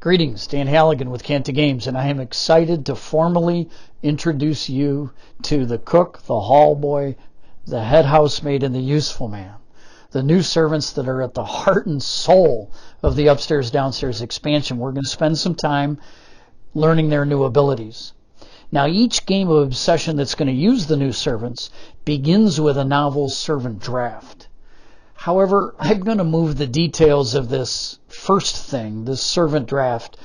Greetings, Dan Halligan with Kenta Games, and I am excited to formally introduce you to the cook, the hall boy, the head housemaid, and the useful man. The new servants that are at the heart and soul of the upstairs-downstairs expansion. We're going to spend some time learning their new abilities. Now, each game of Obsession that's going to use the new servants begins with a novel servant draft. However, I'm going to move the details of this first thing, this servant draft,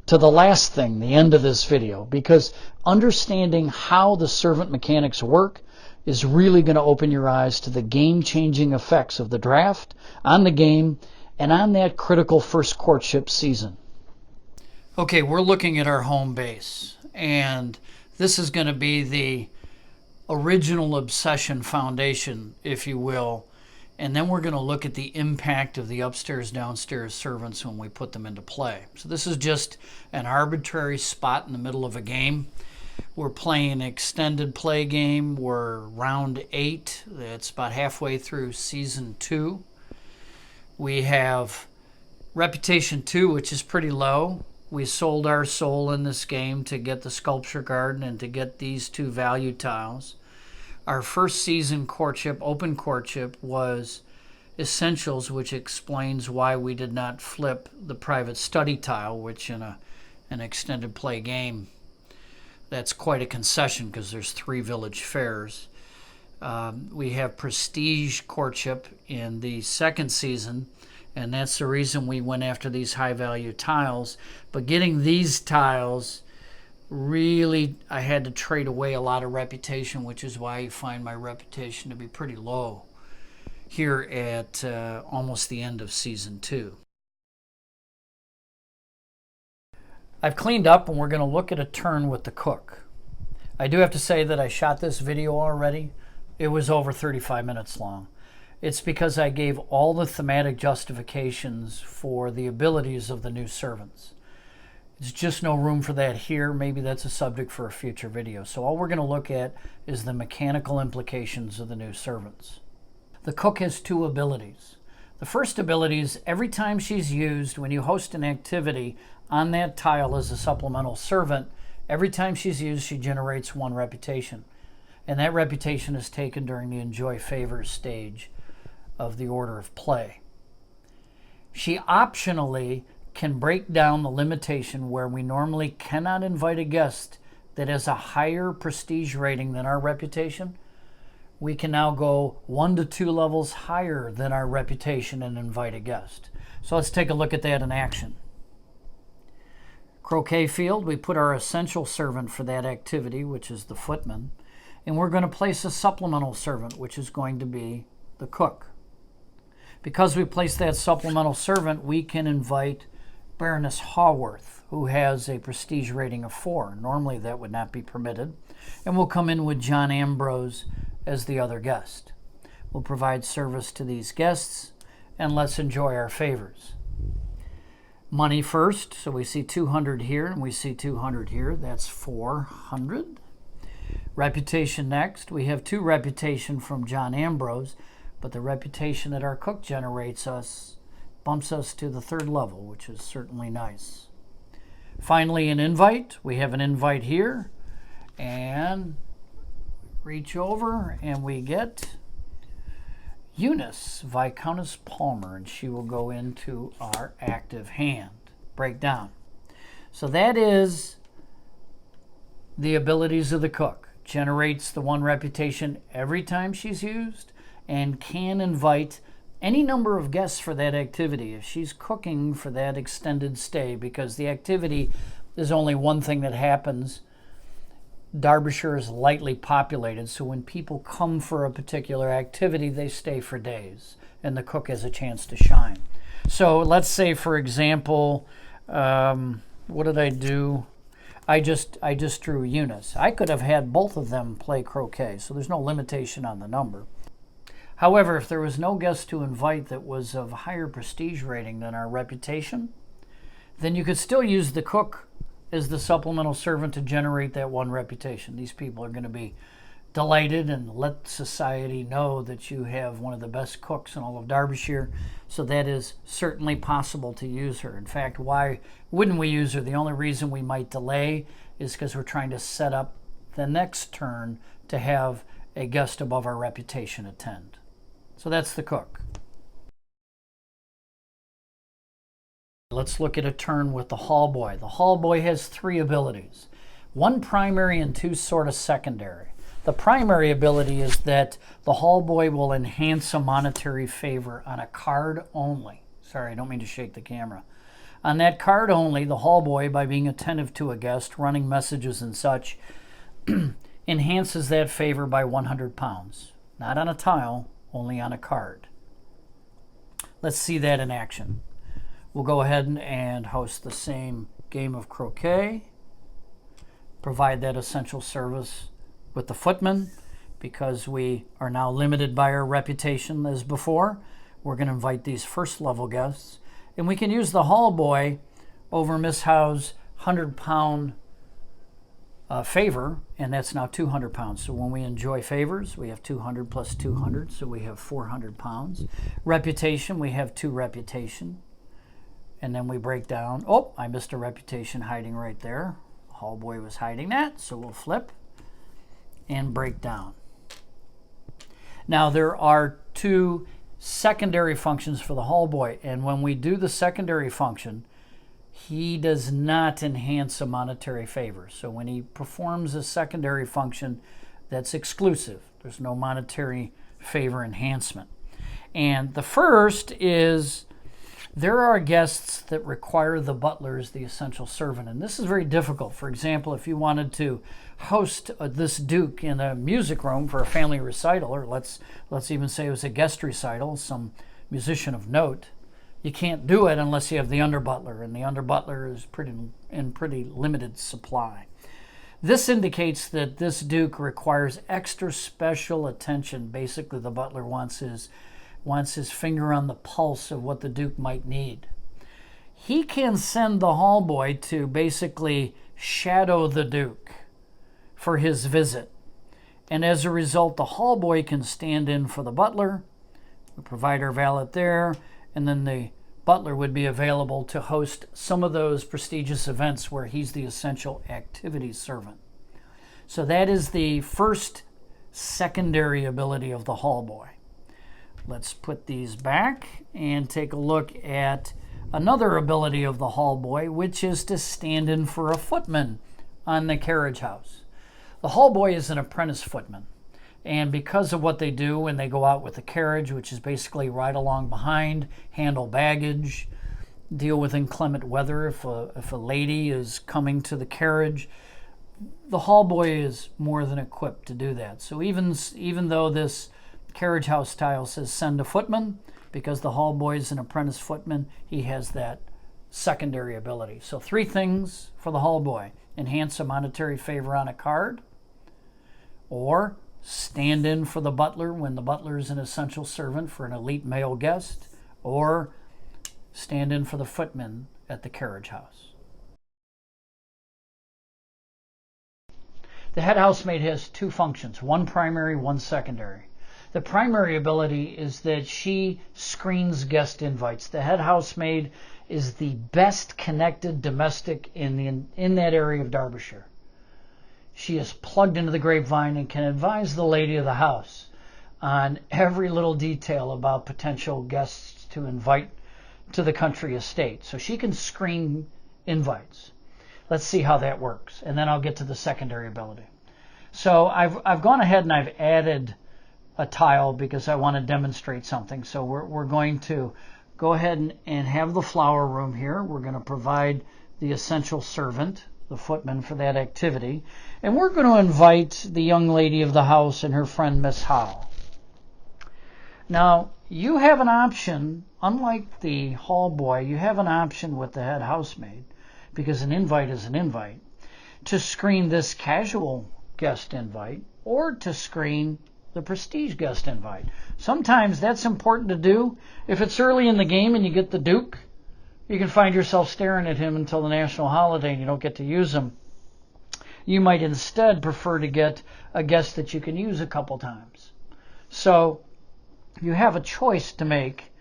to the last thing, the end of this video, because understanding how the servant mechanics work is really going to open your eyes to the game-changing effects of the draft on the game and on that critical first courtship season. Okay, we're looking at our home base, and this is going to be the original Obsession foundation, if you will. And then we're going to look at the impact of the upstairs-downstairs servants when we put them into play. So this is just an arbitrary spot in the middle of a game. We're playing an extended play game. We're round 8. It's about halfway through season 2. We have reputation 2, which is pretty low. We sold our soul in this game to get the sculpture garden and to get these 2 value tiles. Our first season courtship, open courtship, was Essentials, which explains why we did not flip the private study tile, which in an extended play game, that's quite a concession because there's 3 village fairs. We have Prestige courtship in the second season, and that's the reason we went after these high-value tiles. But getting these tiles, really, I had to trade away a lot of reputation, which is why you find my reputation to be pretty low here at almost the end of season 2. I've cleaned up, and we're going to look at a turn with the cook. I do have to say that I shot this video already. It was over 35 minutes long. It's because I gave all the thematic justifications for the abilities of the new servants. There's just no room for that here. Maybe that's a subject for a future video. So all we're going to look at is the mechanical implications of the new servants. The cook has 2 abilities. The first ability is every time she's used, when you host an activity on that tile as a supplemental servant, every time she's used, she generates 1 reputation. And that reputation is taken during the enjoy favors stage of the order of play. She optionally can break down the limitation where we normally cannot invite a guest that has a higher prestige rating than our reputation. We can now go 1 to 2 levels higher than our reputation and invite a guest. So let's take a look at that in action. Croquet field, we put our essential servant for that activity, which is the footman, and we're going to place a supplemental servant, which is going to be the cook. Because we place that supplemental servant, we can invite Baroness Haworth, who has a prestige rating of 4. Normally that would not be permitted. And we'll come in with John Ambrose as the other guest. We'll provide service to these guests, and let's enjoy our favors. Money first, so we see 200 here, and we see 200 here. That's 400. Reputation next. We have 2 reputation from John Ambrose, but the reputation that our cook generates bumps us to the 3rd level, which is certainly nice. Finally, an invite. We have an invite here, and reach over, and we get Eunice, Viscountess Palmer, and she will go into our active hand. Breakdown. So that is the abilities of the cook. Generates the 1 reputation every time she's used, and can invite any number of guests for that activity if she's cooking for that extended stay, because the activity is only one thing that happens. Derbyshire is lightly populated, so when people come for a particular activity, they stay for days, and the cook has a chance to shine. So let's say, for example, what did I do? I just drew Eunice. I could have had both of them play croquet, so there's no limitation on the number. However, if there was no guest to invite that was of higher prestige rating than our reputation, then you could still use the cook as the supplemental servant to generate that 1 reputation. These people are going to be delighted and let society know that you have one of the best cooks in all of Derbyshire. So that is certainly possible to use her. In fact, why wouldn't we use her? The only reason we might delay is because we're trying to set up the next turn to have a guest above our reputation attend. So that's the cook. Let's look at a turn with the hall boy. The hall boy has 3 abilities, 1 primary and 2 sort of secondary. The primary ability is that the hall boy will enhance a monetary favor on a card only. Sorry, I don't mean to shake the camera. On that card only, the hall boy, by being attentive to a guest, running messages and such, enhances that favor by 100 pounds. Not on a tile, only on a card. Let's see that in action. We'll go ahead and host the same game of croquet. Provide that essential service with the footman. Because we are now limited by our reputation as before, we're going to invite these first level guests. And we can use the hall boy over Miss Howe's 100-pound favor, and that's now 200 pounds. So when we enjoy favors, we have 200 plus 200, so we have 400 pounds. Reputation, we have 2 reputation. And then we break down. Oh, I missed a reputation hiding right there. The hall boy was hiding that, so we'll flip and break down. Now there are 2 secondary functions for the hall boy, and when we do the secondary function, he does not enhance a monetary favor. So when he performs a secondary function, that's exclusive. There's no monetary favor enhancement. And the first is, there are guests that require the butler as the essential servant, and this is very difficult. For example, if you wanted to host this duke in a music room for a family recital, or let's even say it was a guest recital, some musician of note, you can't do it unless you have the under butler, and the under butler is in pretty limited supply. This indicates that this duke requires extra special attention. Basically, the butler wants his finger on the pulse of what the duke might need. He can send the hall boy to basically shadow the duke for his visit. And as a result, the hall boy can stand in for the butler. We provide our valet there, and then the butler would be available to host some of those prestigious events where he's the essential activities servant. So that is the first secondary ability of the hall boy. Let's put these back and take a look at another ability of the hall boy, which is to stand in for a footman on the carriage house. The hall boy is an apprentice footman, and because of what they do when they go out with the carriage, which is basically ride along behind, handle baggage, deal with inclement weather if a lady is coming to the carriage, the hall boy is more than equipped to do that. So even though this carriage house tile says send a footman, because the hall boy is an apprentice footman, he has that secondary ability. So 3 things for the hall boy: enhance a monetary favor on a card, or stand in for the butler when the butler is an essential servant for an elite male guest, or stand in for the footman at the carriage house. The head housemaid has 2 functions, 1 primary, 1 secondary. The primary ability is that she screens guest invites. The head housemaid is the best connected domestic in that area of Derbyshire. She is plugged into the grapevine and can advise the lady of the house on every little detail about potential guests to invite to the country estate. So she can screen invites. Let's see how that works, and then I'll get to the secondary ability. So I've gone ahead and I've added a tile because I want to demonstrate something. So we're going to go ahead and have the flower room here. We're going to provide the essential servant, the footman, for that activity. And we're going to invite the young lady of the house and her friend Miss Howe. Now, you have an option, unlike the hall boy, you have an option with the head housemaid, because an invite is an invite, to screen this casual guest invite or to screen the prestige guest invite. Sometimes that's important to do. If it's early in the game and you get the Duke, you can find yourself staring at him until the national holiday and you don't get to use him. You might instead prefer to get a guest that you can use a couple times. So you have a choice to make.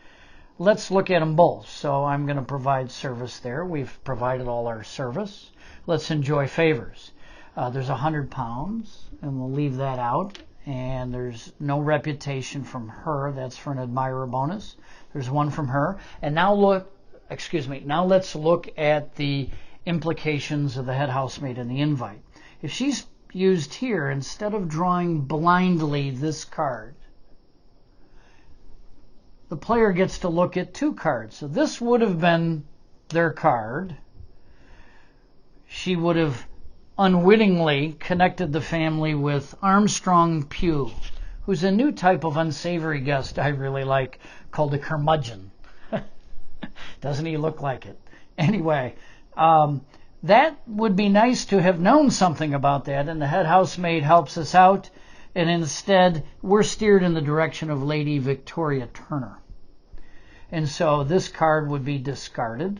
Let's look at them both. So I'm going to provide service there. We've provided all our service. Let's enjoy favors. There's 100 pounds, and we'll leave that out. And there's no reputation from her. That's for an admirer bonus. There's one from her. And now let's look at the implications of the head housemaid and the invite. If she's used here, instead of drawing blindly this card, the player gets to look at 2 cards. So this would have been their card. She would have unwittingly connected the family with Armstrong Pugh, who's a new type of unsavory guest I really like, called a curmudgeon. Doesn't he look like it? Anyway, that would be nice to have known something about that, and the head housemaid helps us out, and instead we're steered in the direction of Lady Victoria Turner. And so this card would be discarded,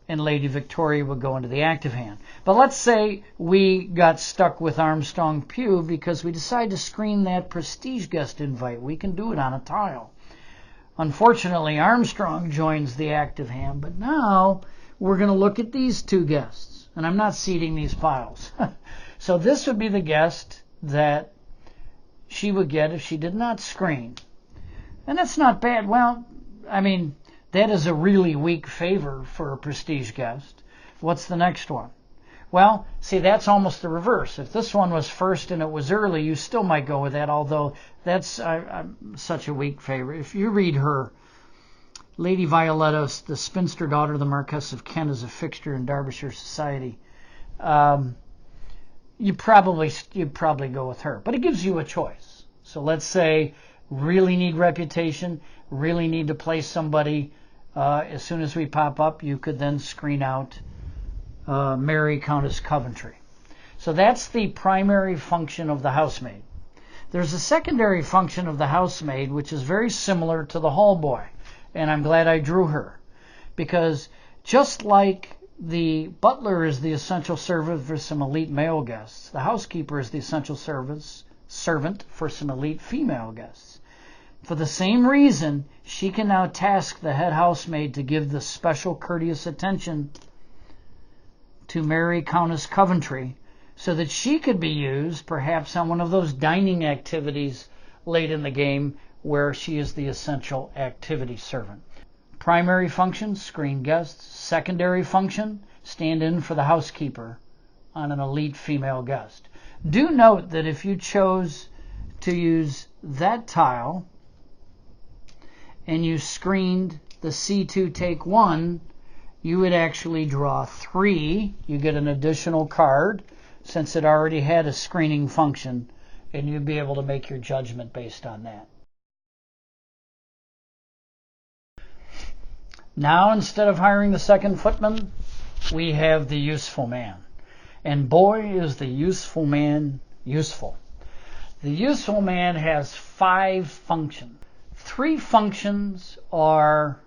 and Lady Victoria would go into the active hand. But let's say we got stuck with Armstrong Pugh because we decided to screen that prestige guest invite. We can do it on a tile. Unfortunately, Armstrong joins the active hand, but now we're going to look at these 2 guests, and I'm not seeding these piles. So this would be the guest that she would get if she did not screen. And that's not bad. Well, I mean, that is a really weak favor for a prestige guest. What's the next one? Well, see, that's almost the reverse. If this one was first and it was early, you still might go with that, although that's such a weak favor. If you read her, Lady Violetta, the spinster daughter of the Marquess of Kent, is a fixture in Derbyshire society. You'd probably go with her. But it gives you a choice. So let's say really need reputation, really need to place somebody. As soon as we pop up, you could then screen out Mary Countess Coventry. So that's the primary function of the housemaid. There's a secondary function of the housemaid, which is very similar to the hall boy. And I'm glad I drew her. Because just like the butler is the essential servant for some elite male guests, the housekeeper is the essential servant for some elite female guests. For the same reason, she can now task the head housemaid to give the special courteous attention to Mary Countess Coventry so that she could be used perhaps on one of those dining activities late in the game where she is the essential activity servant. Primary function, screen guests. Secondary function, stand in for the housekeeper on an elite female guest. Do note that if you chose to use that tile and you screened the C2 take 1, you would actually draw 3. You get an additional card since it already had a screening function, and you'd be able to make your judgment based on that. Now, instead of hiring the second footman, we have the useful man. And boy, is the useful man useful. The useful man has 5 functions. 3 functions are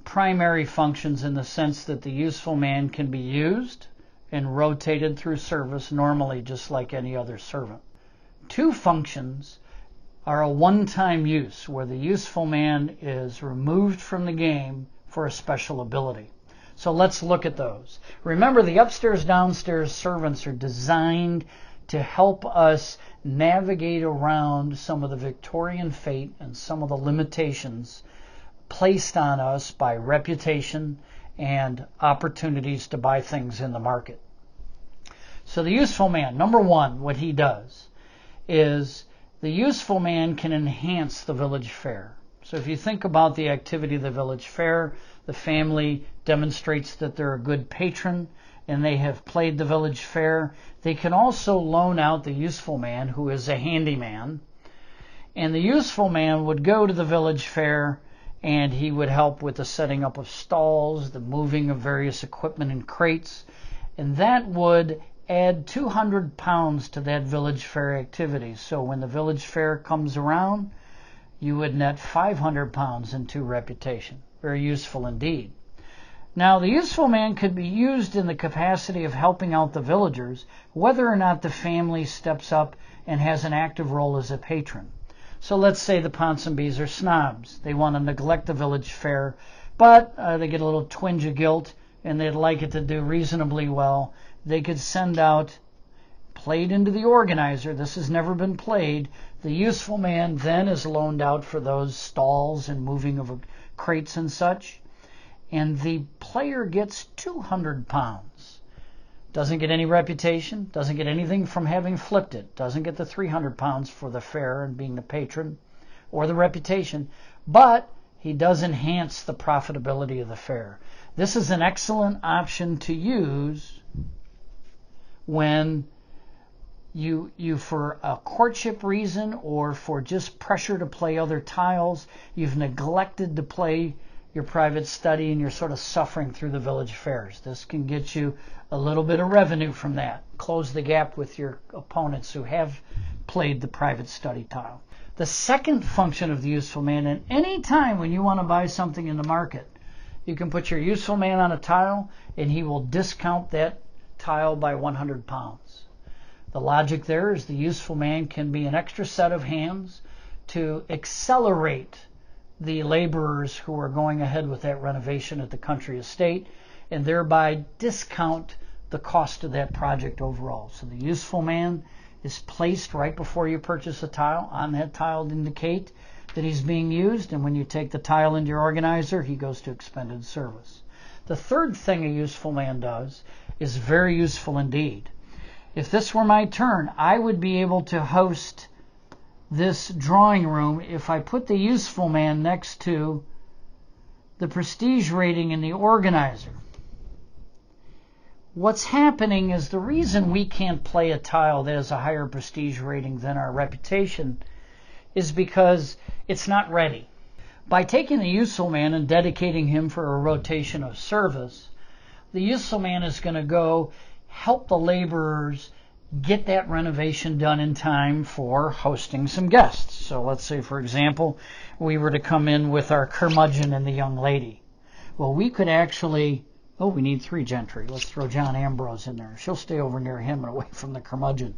primary functions in the sense that the useful man can be used and rotated through service normally just like any other servant. 2 functions are a one-time use where the useful man is removed from the game for a special ability. So let's look at those. Remember, the upstairs downstairs servants are designed to help us navigate around some of the Victorian fate and some of the limitations placed on us by reputation and opportunities to buy things in the market. So the useful man, number 1, what he does is the useful man can enhance the village fair. So if you think about the activity of the village fair, the family demonstrates that they're a good patron and they have played the village fair. They can also loan out the useful man, who is a handyman, and the useful man would go to the village fair and he would help with the setting up of stalls, the moving of various equipment in crates, and that would add 200 pounds to that village fair activity. So when the village fair comes around, you would net 500 pounds into reputation. Very useful indeed. Now, the useful man could be used in the capacity of helping out the villagers, whether or not the family steps up and has an active role as a patron. So let's say the Ponsonbys are snobs. They want to neglect the village fair, but they get a little twinge of guilt and they'd like it to do reasonably well. They could send out, played into the organizer. This has never been played. The useful man then is loaned out for those stalls and moving of crates and such. And the player gets 200 pounds. Doesn't get any reputation, doesn't get anything from having flipped it, doesn't get the 300 pounds for the fair and being the patron or the reputation, but he does enhance the profitability of the fair. This is an excellent option to use when you for a courtship reason or for just pressure to play other tiles, you've neglected to play your private study and you're sort of suffering through the village fairs. This can get you a little bit of revenue from that. Close the gap with your opponents who have played the private study tile. The second function of the useful man, and any time when you want to buy something in the market, you can put your useful man on a tile and he will discount that tile by 100 pounds. The logic there is the useful man can be an extra set of hands to accelerate the laborers who are going ahead with that renovation at the country estate and thereby discount the cost of that project overall. So the useful man is placed right before you purchase a tile on that tile to indicate that he's being used, and when you take the tile into your organizer, he goes to expended service. The third thing a useful man does is very useful indeed. If this were my turn, I would be able to host this drawing room if I put the useful man next to the prestige rating in the organizer. What's happening is the reason we can't play a tile that has a higher prestige rating than our reputation is because it's not ready. By taking the useful man and dedicating him for a rotation of service, the useful man is going to go help the laborers get that renovation done in time for hosting some guests. So let's say, for example, we were to come in with our curmudgeon and the young lady. Well, we could actually, we need 3 gentry. Let's throw John Ambrose in there. She'll stay over near him and away from the curmudgeon.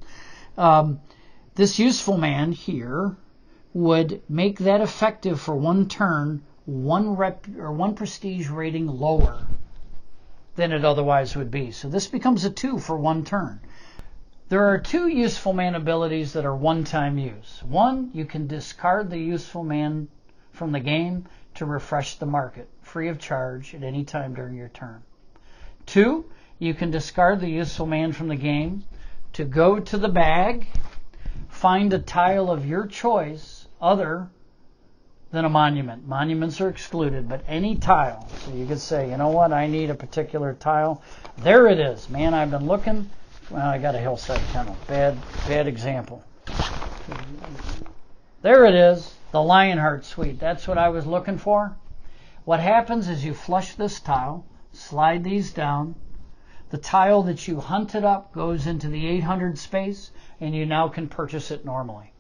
This useful man here would make that effective for one turn, one prestige rating lower than it otherwise would be. So this becomes a 2 for one turn. There are 2 useful man abilities that are one-time use. One, you can discard the useful man from the game to refresh the market, free of charge at any time during your turn. 2, you can discard the useful man from the game to go to the bag, find a tile of your choice other than a monument. Monuments are excluded, but any tile. So you could say, you know what, I need a particular tile. There it is. Man, I've been looking. Well, I got a hillside kennel. Bad example. There it is, the Lionheart Suite. That's what I was looking for. What happens is you flush this tile, slide these down. The tile that you hunted up goes into the 800 space, and you now can purchase it normally.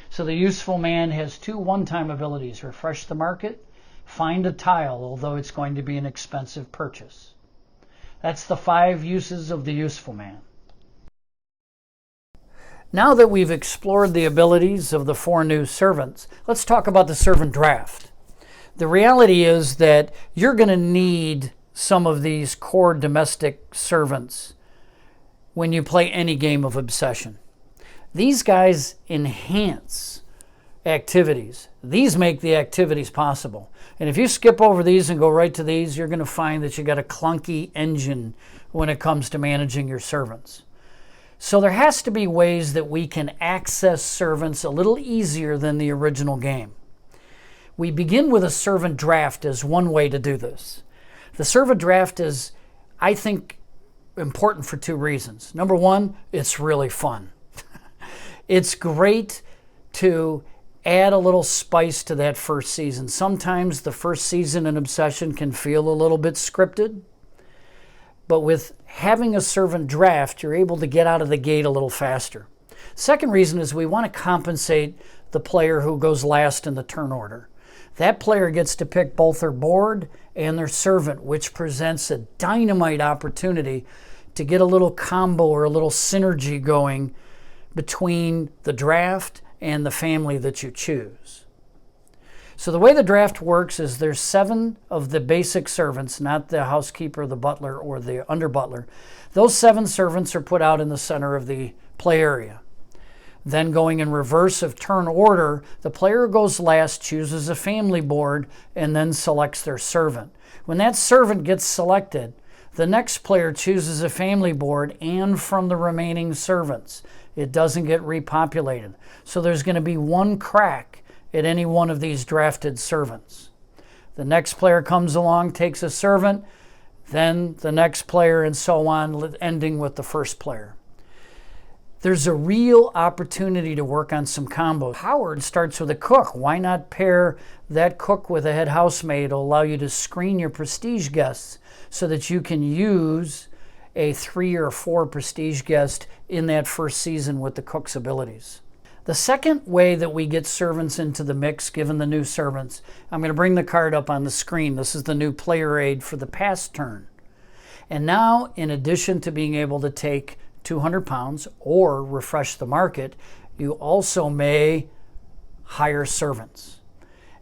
So the useful man has 2 one-time abilities: refresh the market, find a tile, although it's going to be an expensive purchase. That's the 5 uses of the useful man. Now that we've explored the abilities of the 4 new servants, let's talk about the servant draft. The reality is that you're going to need some of these core domestic servants when you play any game of Obsession. These guys enhance activities. These make the activities possible. And if you skip over these and go right to these, you're going to find that you got a clunky engine when it comes to managing your servants. So there has to be ways that we can access servants a little easier than the original game. We begin with a servant draft as one way to do this. The servant draft is, I think, important for 2 reasons. Number 1, it's really fun. It's great to add a little spice to that first season. Sometimes the first season in Obsession can feel a little bit scripted. But with having a servant draft, you're able to get out of the gate a little faster. Second reason is we want to compensate the player who goes last in the turn order. That player gets to pick both their board and their servant, which presents a dynamite opportunity to get a little combo or a little synergy going between the draft and the family that you choose. So the way the draft works is there's 7 of the basic servants, not the housekeeper, the butler, or the under butler. Those 7 servants are put out in the center of the play area. Then going in reverse of turn order, the player goes last, chooses a family board, and then selects their servant. When that servant gets selected, the next player chooses a family board and from the remaining servants. It doesn't get repopulated. So there's going to be one crack at any one of these drafted servants. The next player comes along, takes a servant, then the next player, and so on, ending with the first player. There's a real opportunity to work on some combos. Howard starts with a cook. Why not pair that cook with a head housemaid? It'll allow you to screen your prestige guests so that you can use a 3 or 4 prestige guest in that first season with the cook's abilities. The second way that we get servants into the mix, given the new servants, I'm going to bring the card up on the screen. This is the new player aid for the past turn. And now, in addition to being able to take 200 pounds or refresh the market, you also may hire servants.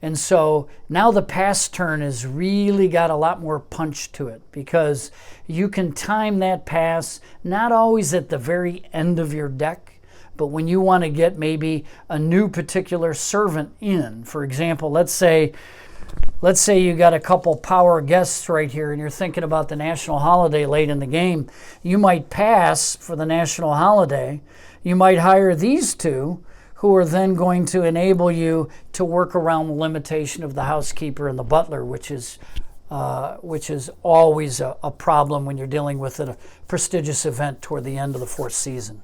And so now the pass turn has really got a lot more punch to it, because you can time that pass not always at the very end of your deck, but when you want to get maybe a new particular servant in. For example, let's say you got a couple power guests right here and you're thinking about the national holiday late in the game. You might pass for the national holiday. You might hire these 2 who are then going to enable you to work around the limitation of the housekeeper and the butler, which is always a problem when you're dealing with a prestigious event toward the end of the 4th season.